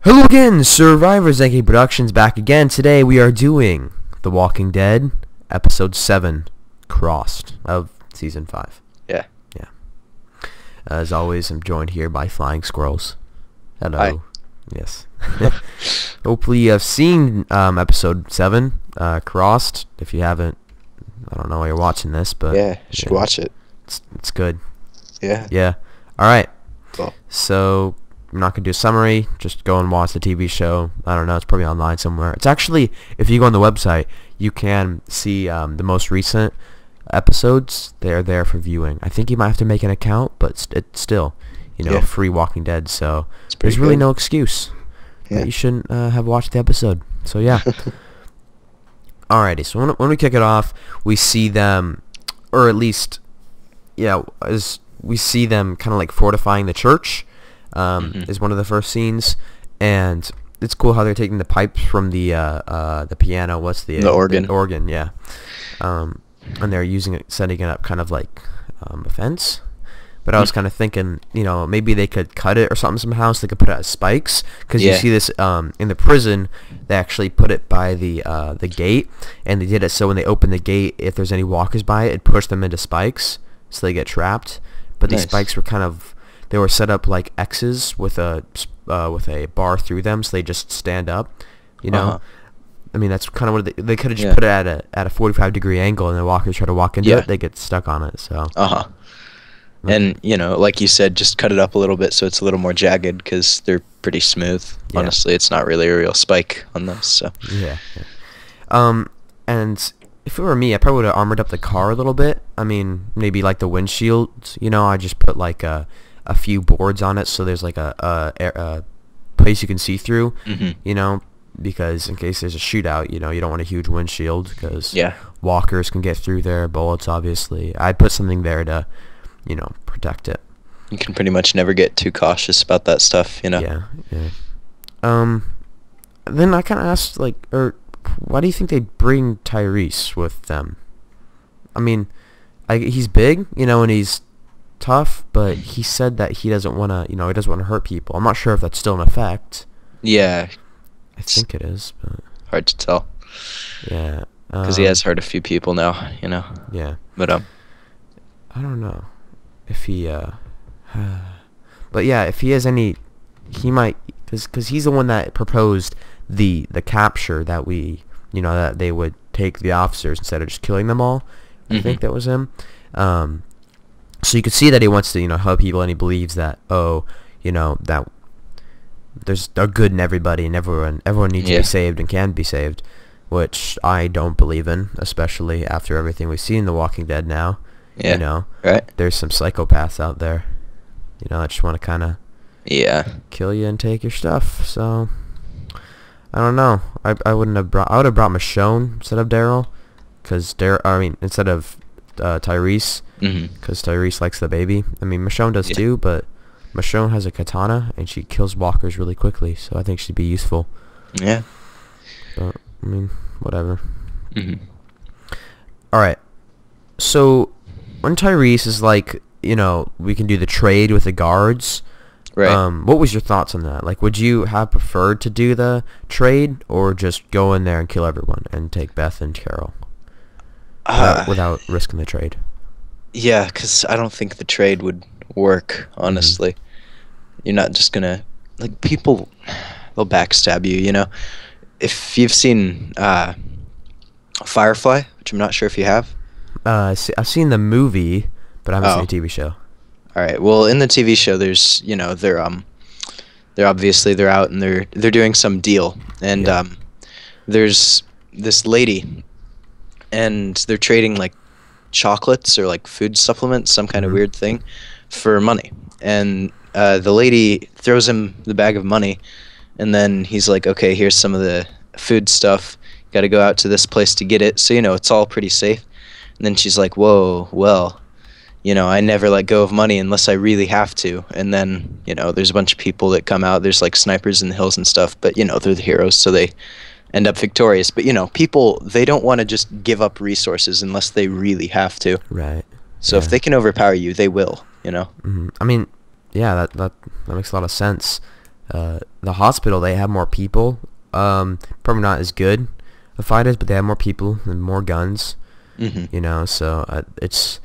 Hello again, Survivors AK Productions back again. Today we are doing The Walking Dead, Episode 7, Crossed, of Season 5. Yeah. Yeah. As always, I'm joined here by Flying Squirrels. Hello. Hi. Yes. Hopefully you have seen Episode 7, Crossed. If you haven't, I don't know why you're watching this, but... Yeah, you should watch it. It's good. Yeah. Yeah. Alright. Cool. So... I'm not going to do a summary, just go and watch the TV show. I don't know, it's probably online somewhere. It's actually, if you go on the website, you can see the most recent episodes. They're there for viewing. I think you might have to make an account, but it's still, free Walking Dead, so there's really no excuse that you shouldn't have watched the episode. So yeah. Alrighty, so when we kick it off, we see them, or at least, as we see them kind of like fortifying the church. Is one of the first scenes, and it's cool how they're taking the pipes from the piano. What's the organ? The organ, yeah. And they're using it, setting it up kind of like a fence. But I was kind of thinking, maybe they could cut it or something somehow, so they could put it as spikes. Because you see this in the prison, they actually put it by the gate, and they did it so when they open the gate, if there's any walkers by it pushed them into spikes, so they get trapped. But these spikes were kind of... They were set up like X's with a bar through them, so they just stand up. I mean, that's kind of what they could have just put it at a 45-degree angle, and the walkers try to walk into it, they get stuck on it. So. And like you said, just cut it up a little bit so it's a little more jagged because they're pretty smooth. Yeah. Honestly, it's not really a real spike on those. So. Yeah. And if it were me, I probably would have armored up the car a little bit. I mean, maybe like the windshield. I just put like a few boards on it, so there's like a place you can see through, because in case there's a shootout, you don't want a huge windshield because walkers can get through there, bullets obviously. I put something there to, protect it. You can pretty much never get too cautious about that stuff, Yeah. Then I kind of asked, why do you think they bring Tyrese with them? I mean, he's big, and he's tough, but he said that he doesn't want to, he doesn't want to hurt people. I'm not sure if that's still in effect. Yeah. I think it is, but... Hard to tell. Yeah. Because he has hurt a few people now, Yeah. But, I don't know if he, but yeah, if he has any, he might, because he's the one that proposed the capture that we, that they would take the officers instead of just killing them all. I think that was him. So you could see that he wants to, help people, and he believes that, that there's a good in everybody, and everyone needs to be saved and can be saved, which I don't believe in, especially after everything we've seen in The Walking Dead now. Yeah. Right. There's some psychopaths out there, that just want to kind of kill you and take your stuff. So I don't know. I would have brought Michonne instead of Daryl, instead of Tyrese. Because Tyrese likes the baby. I mean, Michonne does too, but Michonne has a katana, and she kills walkers really quickly, so I think she'd be useful. Yeah. But, I mean, whatever. Alright. So, when Tyrese is like, we can do the trade with the guards, right? What was your thoughts on that? Like, would you have preferred to do the trade, or just go in there and kill everyone and take Beth and Carol? Without risking the trade? Yeah, because I don't think the trade would work, honestly. You're not just going to... people, they'll backstab you, If you've seen Firefly, which I'm not sure if you have. I've seen the movie, but I haven't seen the TV show. Alright, well, in the TV show, there's, they're obviously, they're out and they're doing some deal. And there's this lady, and they're trading, chocolates or food supplements, some kind of weird thing, for money. And the lady throws him the bag of money, and then he's like, okay, here's some of the food stuff, got to go out to this place to get it, so it's all pretty safe. And then she's like, whoa, well, I never let go of money unless I really have to. And then there's a bunch of people that come out, there's snipers in the hills and stuff, but they're the heroes, so they end up victorious. But people, they don't want to just give up resources unless they really have to. Right. So if they can overpower you, they will. I mean, yeah, that makes a lot of sense. The hospital, they have more people. Probably not as good of fighters, but they have more people and more guns. Mm-hmm. You know, so it's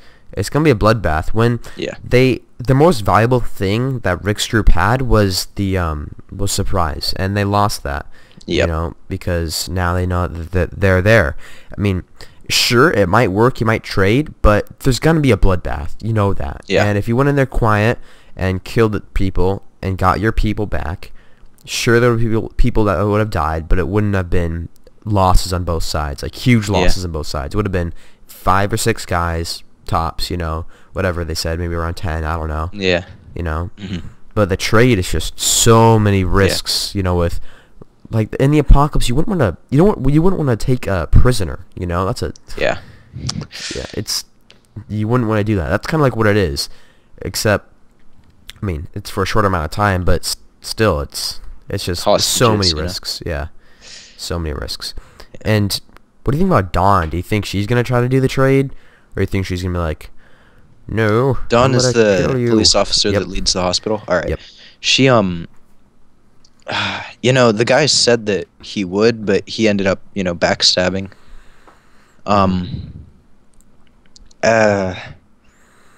gonna be a bloodbath. When Yeah. the most valuable thing that Rick's group had was was surprise, and they lost that. Yep. You know, because now they know that they're there. I mean, sure, it might work, you might trade, but there's gonna be a bloodbath. You know that. Yeah. And if you went in there quiet and killed the people and got your people back, sure there would be people that would have died, but it wouldn't have been losses on both sides, like huge losses on both sides. It would have been 5 or 6 guys tops, you know, whatever they said, maybe around 10, I don't know. Yeah. You know, Mm-hmm. but the trade is just so many risks, you know, with like in the apocalypse, you wouldn't want to, you wouldn't want to take a prisoner, you know, that's a, Yeah. it's, you wouldn't want to do that. That's kind of like what it is, except, I mean, it's for a short amount of time, but still, it's just Hostages, so many you know? risks, yeah, so many risks. And what do you think about Dawn? Do you think she's gonna try to do the trade, or do you think she's gonna be like, no? Dawn I'm is gonna the kill you. police officer Yep. that leads the hospital. All right. Yep. She you know, the guy said that he would, but he ended up, you know, backstabbing.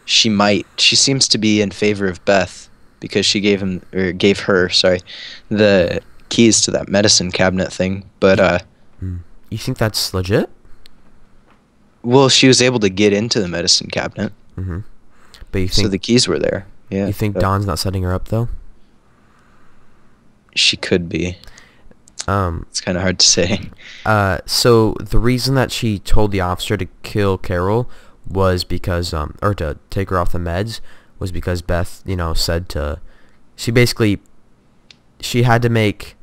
She might. She seems to be in favor of Beth because she gave her, sorry, the keys to that medicine cabinet thing. But You think that's legit? well, she was able to get into the medicine cabinet, Mm-hmm. But you so think the keys were there. Yeah. you think but Dawn's not setting her up though? she could be. It's kind of hard to say. So the reason that she told the officer to kill Carol was because, or to take her off the meds, was because Beth, you know, said she had to make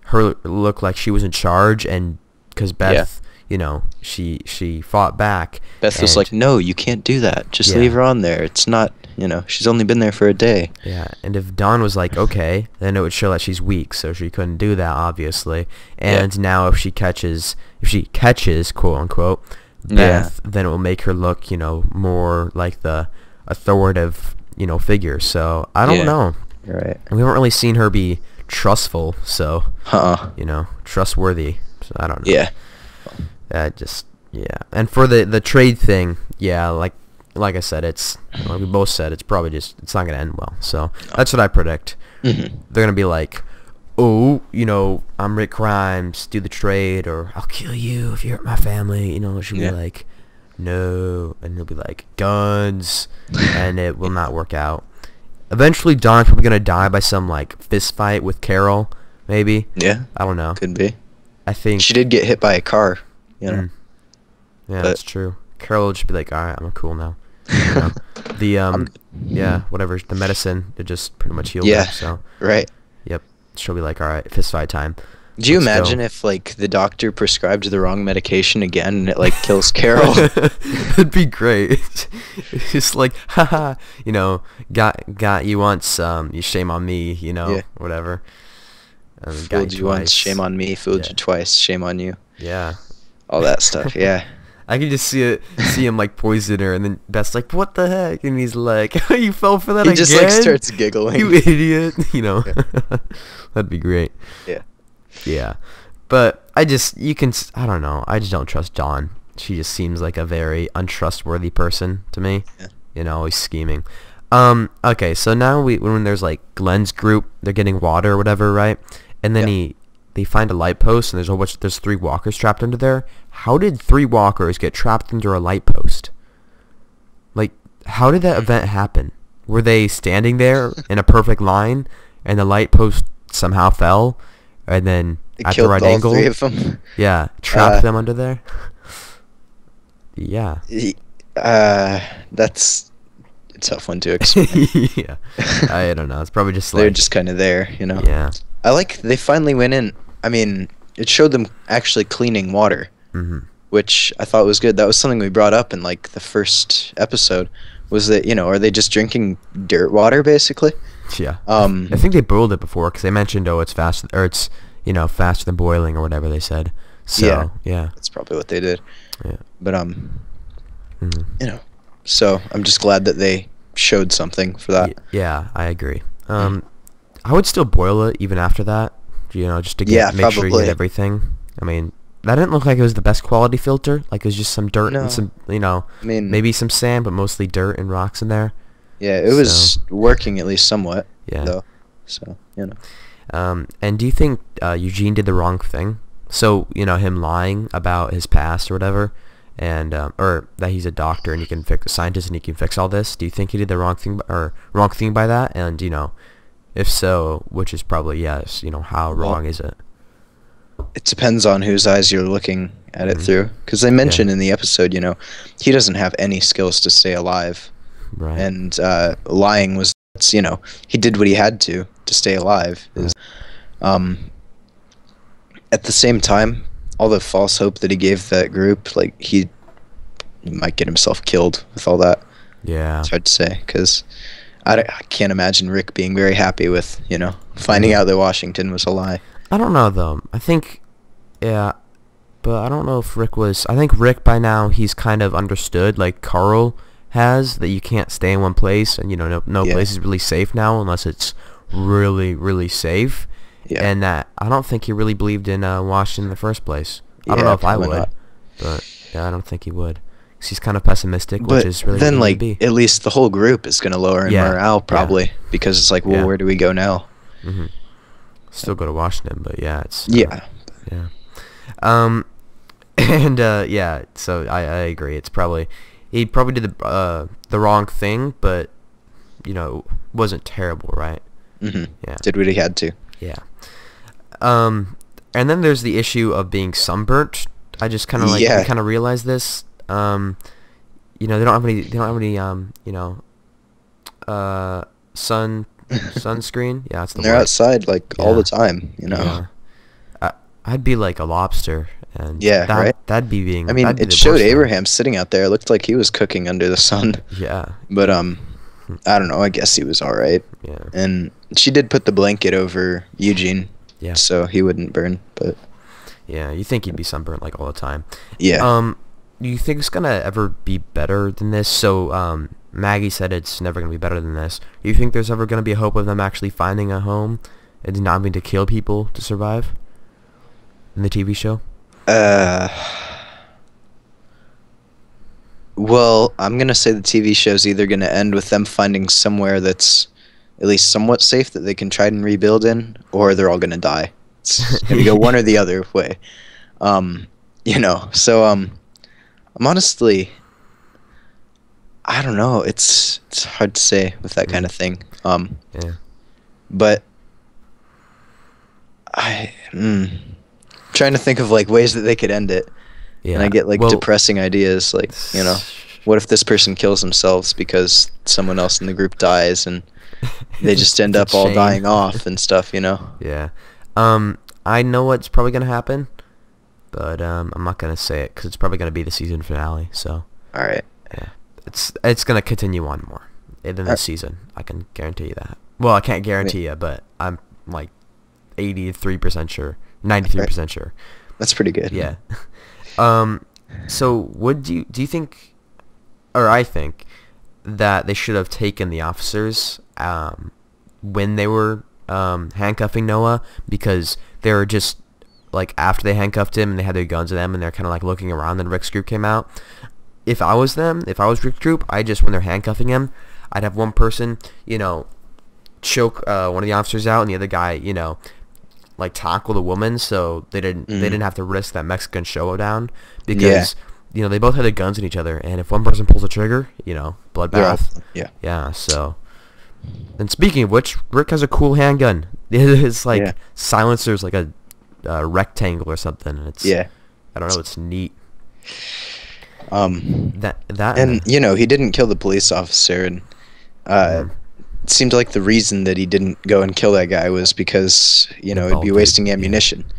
her look like she was in charge, and because Beth, you know, she fought back. Beth was and- like, "No, you can't do that. Just Yeah. leave her on there. It's not, you know, she's only been there for a day." Yeah, and if Dawn was like, okay, then it would show that she's weak, so she couldn't do that, obviously. And now if she catches, quote unquote, Beth, then it will make her look, you know, more like the authoritative, you know, figure. So I don't know. Right. We haven't really seen her be trustful, so Uh-uh. you know, trustworthy. So I don't know. Yeah. And for the trade thing, yeah, like I said, it's like we both said, it's probably just, it's not gonna end well. So that's what I predict. Mm-hmm. They're gonna be like, oh, you know, I'm Rick Grimes, do the trade, or I'll kill you if you hurt my family. You know, she'll be like, no, and he'll be like, guns, and it will not work out. Eventually, Dawn's probably gonna die by some like fist fight with Carol, maybe. Yeah. I don't know. Could be. I think She did get hit by a car, you know. Yeah, But- that's true. Carol will just be like, all right, I'm cool now. You know? Whatever, the medicine, it just pretty much healed her. So, Right. yep, she'll be like, all right, fist fight time. Do you Let's go. imagine if like the doctor prescribed the wrong medication again and it like kills Carol? It'd be great. It's just like, haha, you know, got you once, you shame on me, you know, whatever. Fooled you once, shame on me. Fooled you twice, shame on you. Yeah. All that stuff. Yeah. I can just see him like poison her, and then Beth's like, "What the heck?" And he's like, "You fell for that He again?" just like starts giggling. You idiot! You know, that'd be great. Yeah. Yeah, but I don't know. I just don't trust Dawn. She just seems like a very untrustworthy person to me. Yeah. You know, always scheming. Okay, so now when there's like Glenn's group, they're getting water or whatever, right? And then they find a light post, and there's 3 walkers trapped under there. How did 3 walkers get trapped under a light post? Like, how did that event happen? Were they standing there in a perfect line, and the light post somehow fell, and then It at the killed right all angle? 3 of them. Yeah, trapped them under there. Yeah. That's a tough one to explain. Yeah. I don't know. It's probably just like They're just kind of there, you know. yeah. I like they finally went in. I mean, it showed them actually cleaning water, which I thought was good. That was something we brought up in like the first episode. Was that, you know, are they just drinking dirt water basically? Yeah. I think they boiled it before because they mentioned, oh, it's fast, or it's, you know, faster than boiling or whatever they said. So yeah. That's probably what they did. Yeah. But you know, so I'm just glad that they showed something for that. Yeah, I agree. I would still boil it even after that, just to make sure you get everything. I mean, that didn't look like it was the best quality filter. Like it was just some dirt and some, I mean, maybe some sand, but mostly dirt and rocks in there. Yeah, it was working at least somewhat. Yeah. Though, so and do you think Eugene did the wrong thing? So him lying about his past or whatever, and or that he's a doctor and he can fix a scientist and he can fix all this. Do you think he did the wrong thing by that? And if so, which is probably yes. How wrong is it? It depends on whose eyes you're looking at it through. Because they mentioned in the episode, he doesn't have any skills to stay alive. Right. And lying was, he did what he had to stay alive. At the same time, all the false hope that he gave that group, like, he might get himself killed with all that. Yeah. It's hard to say, because I can't imagine Rick being very happy with, finding out that Washington was a lie. I don't know, though. I think, yeah, but I don't know if Rick was... I think Rick, by now, he's kind of understood, like Carl has, that you can't stay in one place, and, no place is really safe now unless it's really, really safe. Yeah. And that I don't think he really believed in Washington in the first place. I don't know if I would, but yeah, I don't think he would. Because he's kind of pessimistic, which is really then, like, be. At least the whole group is going to lower in morale, probably, because it's like, well, where do we go now? Mm-hmm. Still go to Washington, but yeah, it's... yeah. And, so I agree. It's probably... He probably did the wrong thing, but, wasn't terrible, right? Mm-hmm. Yeah. Did what he had to. Yeah. And then there's the issue of being sunburnt. I just kind of I kind of realized this. They don't have any sunscreen. Yeah, that's the They're word. outside all the time, Yeah. I'd be like a lobster, and right. That'd be being. I mean, it showed Abraham sitting out there. It looked like he was cooking under the sun. Yeah. But I don't know. I guess he was all right. Yeah. And she did put the blanket over Eugene. Yeah. So he wouldn't burn, but. Yeah, you think he'd be sunburnt like all the time. Yeah. Do you think it's gonna ever be better than this? So Maggie said it's never gonna be better than this. Do you think there's ever gonna be a hope of them actually finding a home and not having to kill people to survive in the TV show? Well, I'm gonna say the TV show's either gonna end with them finding somewhere that's at least somewhat safe that they can try and rebuild in, or they're all gonna die. It's gonna go one or the other way. So I'm honestly, I don't know. It's hard to say with that kind of thing. But I'm trying to think of ways that they could end it. Yeah. And I get depressing ideas what if this person kills themselves because someone else in the group dies and they just end up all dying off and stuff, Yeah. I know what's probably going to happen, but I'm not going to say it because it's probably going to be the season finale, so. All right. Yeah. It's going to continue on more than this season. I can guarantee you that. Well, I can't guarantee you, but I'm 83% sure, 93% sure. That's pretty good. Yeah. So do you think, or I think, that they should have taken the officers when they were handcuffing Noah, because they were just after they handcuffed him and they had their guns at them and they're kind of looking around, and Rick's group came out. If I was Rick's group, when they're handcuffing him, I'd have one person choke one of the officers out and the other guy tackle the woman, so they didn't have to risk that Mexican showdown, because they both had their guns in each other, and if one person pulls the trigger, bloodbath. Yeah. So, and speaking of which, Rick has a cool handgun. His silencer's like a rectangle or something, and it's I don't know, it's neat. That and he didn't kill the police officer, and it seemed like the reason that he didn't go and kill that guy was because it'd be wasting ammunition. Yeah.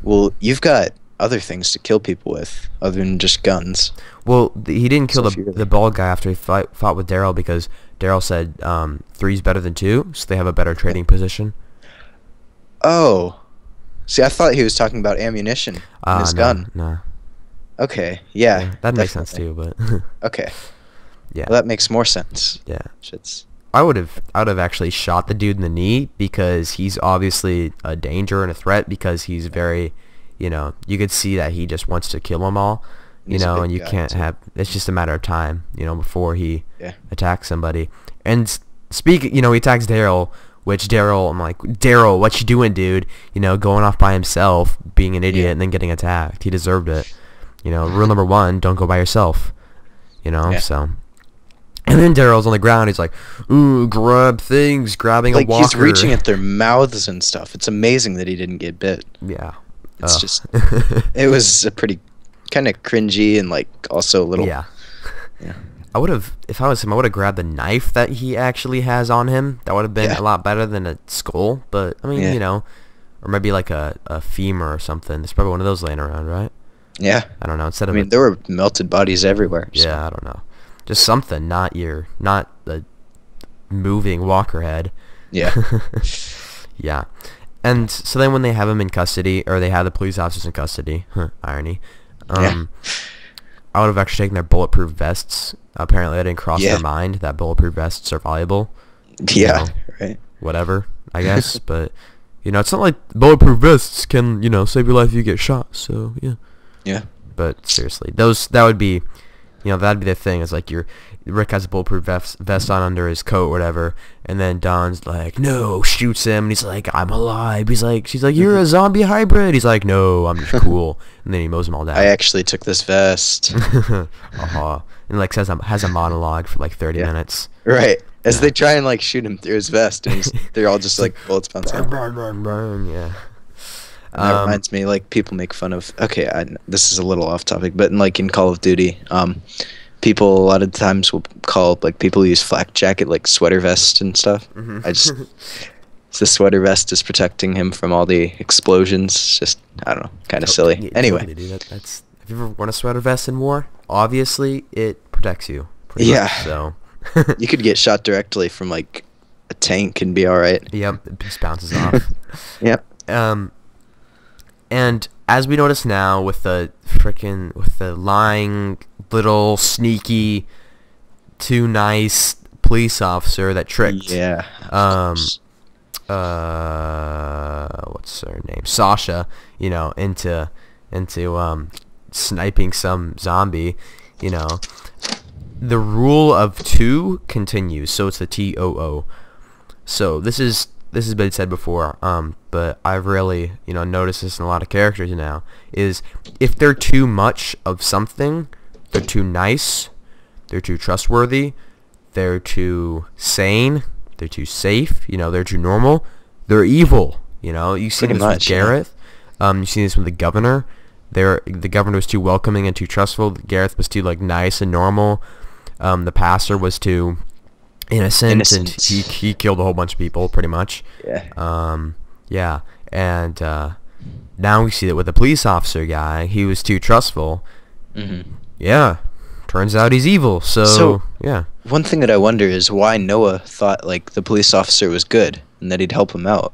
Well, you've got other things to kill people with other than just guns. Well, he didn't kill the bald guy after he fought with Daryl, because Daryl said 3's better than 2, so they have a better trading position. Oh, see, I thought he was talking about ammunition in his gun. No. Okay, yeah that makes sense too, but okay. Yeah. Well, that makes more sense. Yeah. I would have actually shot the dude in the knee because he's obviously a danger and a threat because he's very, you could see that he just wants to kill them all, and you can't have, it's just a matter of time, before he attacks somebody. And he attacks Daryl, which I'm like, Daryl, what you doing, dude? Going off by himself, being an idiot, and then getting attacked. He deserved it. Rule number 1, don't go by yourself, so. And then Daryl's on the ground. He's like, ooh, grab things, grabbing a walker. He's reaching at their mouths and stuff. It's amazing that he didn't get bit. Yeah. It's just, it was a pretty kind of cringy and, like, also a little. Yeah. I would have, if I was him, I would have grabbed the knife that he actually has on him. That would have been a lot better than a skull. But, I mean, or maybe like a femur or something. There's probably one of those laying around, right? Yeah. I don't know. I mean, there were melted bodies everywhere. So. Yeah, I don't know. Just something, not the moving walker head. Yeah. Yeah. And so then when they have him in custody, or they have the police officers in custody, irony, I would have actually taken their bulletproof vests. Apparently that didn't cross their mind that bulletproof vests are valuable. Yeah, right. Whatever, I guess. But, it's not like bulletproof vests can, save your life if you get shot. So, yeah. Yeah. But seriously, that would be... that'd be the thing. Is like Rick has a bulletproof vest on under his coat or whatever, and then Don's like, no, shoots him, and he's like, I'm alive. She's like, you're a zombie hybrid. He's like, no, I'm just cool. And then he mows them all down. I actually took this vest. And like has a monologue for like 30 minutes. Right. As they try and like shoot him through his vest, and they're all just like bullets bouncing. Yeah. That reminds me, like, people make fun of. Okay, this is a little off topic, but in Call of Duty, people a lot of times will call like people who use flak jacket like sweater vest and stuff. Mm-hmm. The sweater vest is protecting him from all the explosions. It's just, I don't know, kind of silly. Yeah, anyway, totally, dude. Have you ever worn a sweater vest in war? Obviously, it protects you. Pretty much, so you could get shot directly from like a tank and be all right. Yep, it just bounces off. Yep. And as we notice now with the lying little sneaky too nice police officer that tricked what's her name, Sasha, into sniping some zombie, the rule of 2 continues, so it's the TOO. So this has been said before, but I've really, noticed this in a lot of characters now, is if they're too much of something, they're too nice, they're too trustworthy, they're too sane, they're too safe, they're too normal, they're evil, You see this with Gareth, you see this with the governor. The governor was too welcoming and too trustful, Gareth was too, like, nice and normal, the pastor was too innocent. And he killed a whole bunch of people, pretty much. Yeah. And now we see that with the police officer guy, he was too trustful. Mm-hmm. Yeah, turns out he's evil. So yeah. One thing that I wonder is why Noah thought like the police officer was good and that he'd help him out.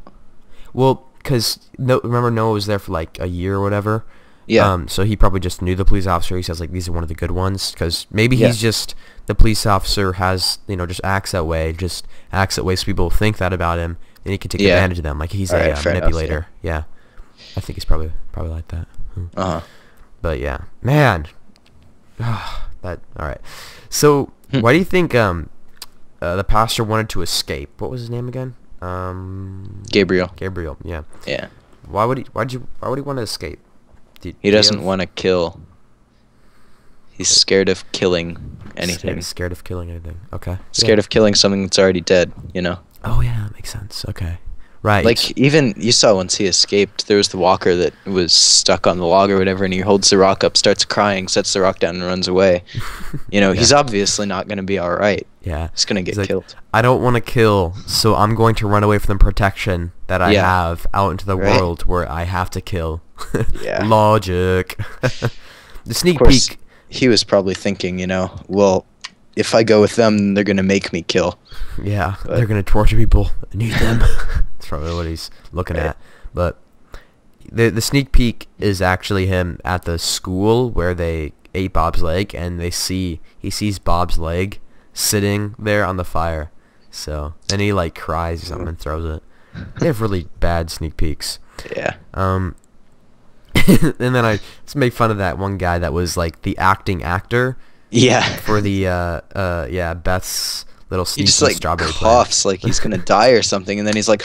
Well, because remember Noah was there for like a year or whatever. Yeah. So he probably just knew the police officer. He says like these are one of the good ones because maybe he's just the police officer has just acts that way so people think that about him and he can take advantage of them like he's a manipulator. Enough, yeah. I think he's probably like that. But yeah, man. That all right. So why do you think the pastor wanted to escape? What was his name again? Gabriel. Gabriel. Yeah. Yeah. Why would he want to escape? He doesn't want to kill. He's scared of killing anything. Scared of killing anything. Okay. Scared of killing something that's already dead, Oh, yeah, that makes sense. Okay. Right. Like, even, you saw once he escaped, there was the walker that was stuck on the log or whatever, and he holds the rock up, starts crying, sets the rock down, and runs away. He's obviously not going to be alright. Yeah. He's going to get killed. I don't want to kill, so I'm going to run away from the protection that I have out into the world where I have to kill. Logic. The sneak peek. He was probably thinking, well, if I go with them, they're going to make me kill. Yeah, they're going to torture people. I need them. That's probably what he's looking at. But the sneak peek is actually him at the school where they ate Bob's leg, and he sees Bob's leg sitting there on the fire. So and he like cries or something and throws it. They have really bad sneak peeks. Yeah. And then I just make fun of that one guy that was like the acting actor. Yeah. For the Beth's little He sneaky just like strawberry coughs like he's gonna die or something, and then he's like,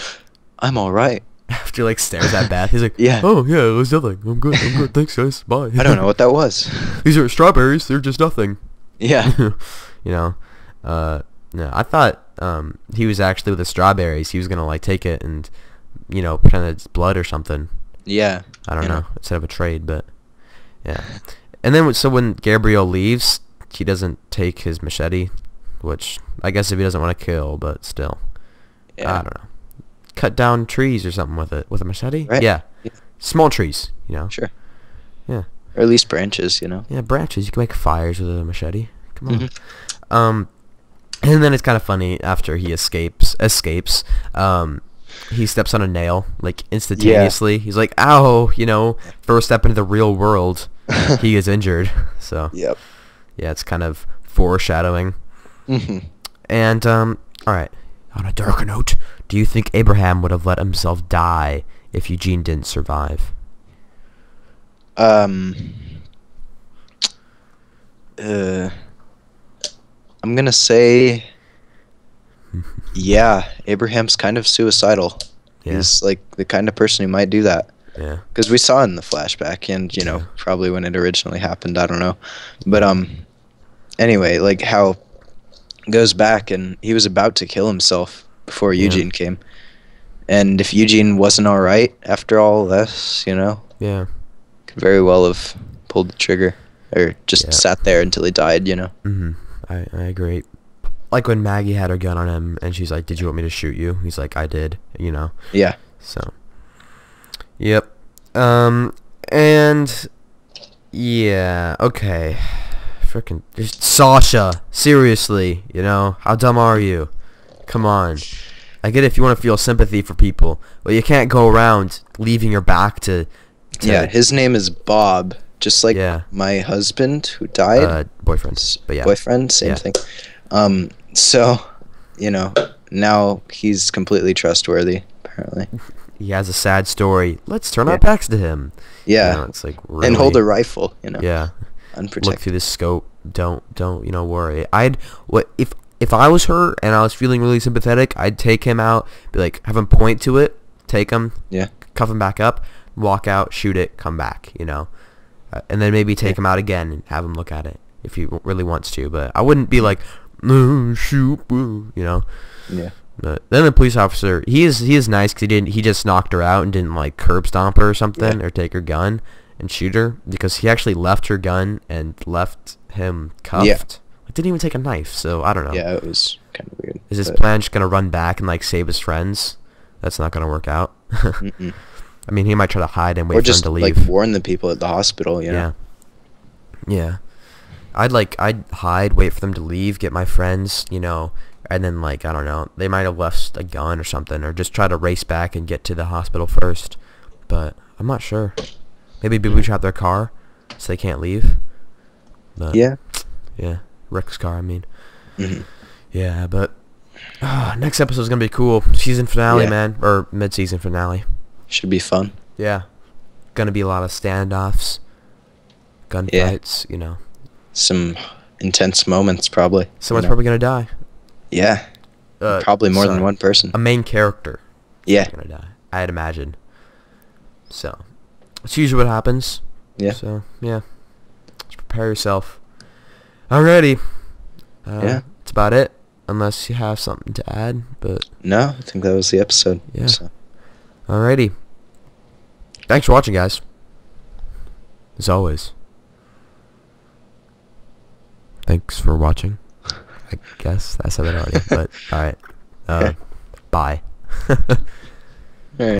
"I'm all right." After like stares at Beth, he's like, Yeah. "Oh yeah, it was nothing. I'm good. Thanks guys. Bye." I don't know what that was. These are strawberries. They're just nothing. Yeah. You know, no, I thought he was actually with the strawberries. He was gonna like take it and pretend it's blood or something. Yeah. I don't know, instead of a trade, but yeah. And then so when Gabriel leaves, he doesn't take his machete, which I guess if he doesn't want to kill, but still, Yeah. I don't know. Cut down trees or something with a machete. Right. Yeah. Yeah. Small trees. Sure. Yeah. Or at least branches. Yeah, branches. You can make fires with a machete. Come on. Mm-hmm. And then it's kind of funny after he escapes. He steps on a nail like instantaneously. He's like, "Ow!" First step into the real world, he is injured. So Yep. yeah, it's kind of foreshadowing. And all right, on a darker note, do you think Abraham would have let himself die if Eugene didn't survive? I'm gonna say, yeah, Abraham's kind of suicidal. Yeah. He's like the kind of person who might do that. Yeah. Because we saw in the flashback, and probably when it originally happened, I don't know, but anyway, like how it goes back, and he was about to kill himself before Eugene came, and if Eugene wasn't all right after all this, Yeah. could very well have pulled the trigger or just sat there until he died. Mm-hmm. I agree. Like when Maggie had her gun on him, and she's like, "Did you want me to shoot you?" He's like, "I did." Yeah. So. Yep. And yeah, okay. Frickin' Sasha, seriously, how dumb are you? Come on. I get it if you want to feel sympathy for people, but you can't go around leaving your back to Yeah, his name is Bob, just like my husband who died. Boyfriend. But yeah. Boyfriend, same thing. So, now he's completely trustworthy, apparently. He has a sad story. Let's turn our backs to him. Yeah. It's like really, and hold a rifle, Yeah. Unprotected. Look through the scope. Don't worry. If I was her and I was feeling really sympathetic, I'd take him out, be like, have him point to it, take him, cuff him back up, walk out, shoot it, come back, and then maybe take him out again and have him look at it if he really wants to. But I wouldn't be like, shoot, Yeah. But then the police officer, he is nice because he just knocked her out and didn't like curb stomp her or something or take her gun and shoot her, because he actually left her gun and left him cuffed. Yeah. Like, didn't even take a knife, so I don't know. Yeah, it was kind of weird. Is his plan just gonna run back and like save his friends? That's not gonna work out. I mean, he might try to hide and wait for him to leave. Or just like warn the people at the hospital, Yeah. I'd hide, wait for them to leave, get my friends, and then like, I don't know, they might have left a gun or something, or just try to race back and get to the hospital first. But I'm not sure. Maybe we trap their car so they can't leave. But yeah, Rick's car, I mean. Yeah, but next episode is gonna be cool. Season finale, man, or mid-season finale. Should be fun. Yeah, gonna be a lot of standoffs, gunfights, Some intense moments, probably. Someone's probably gonna die. Yeah. Probably more than one person. A main character. Yeah. Gonna die, I'd imagine. So, it's usually what happens. Yeah. So, yeah. Just prepare yourself. Alrighty. That's about it. Unless you have something to add, but... No, I think that was the episode. Yeah. So. Alrighty. Thanks for watching, guys. As always. Thanks for watching. I guess I said that already, but alright. Bye.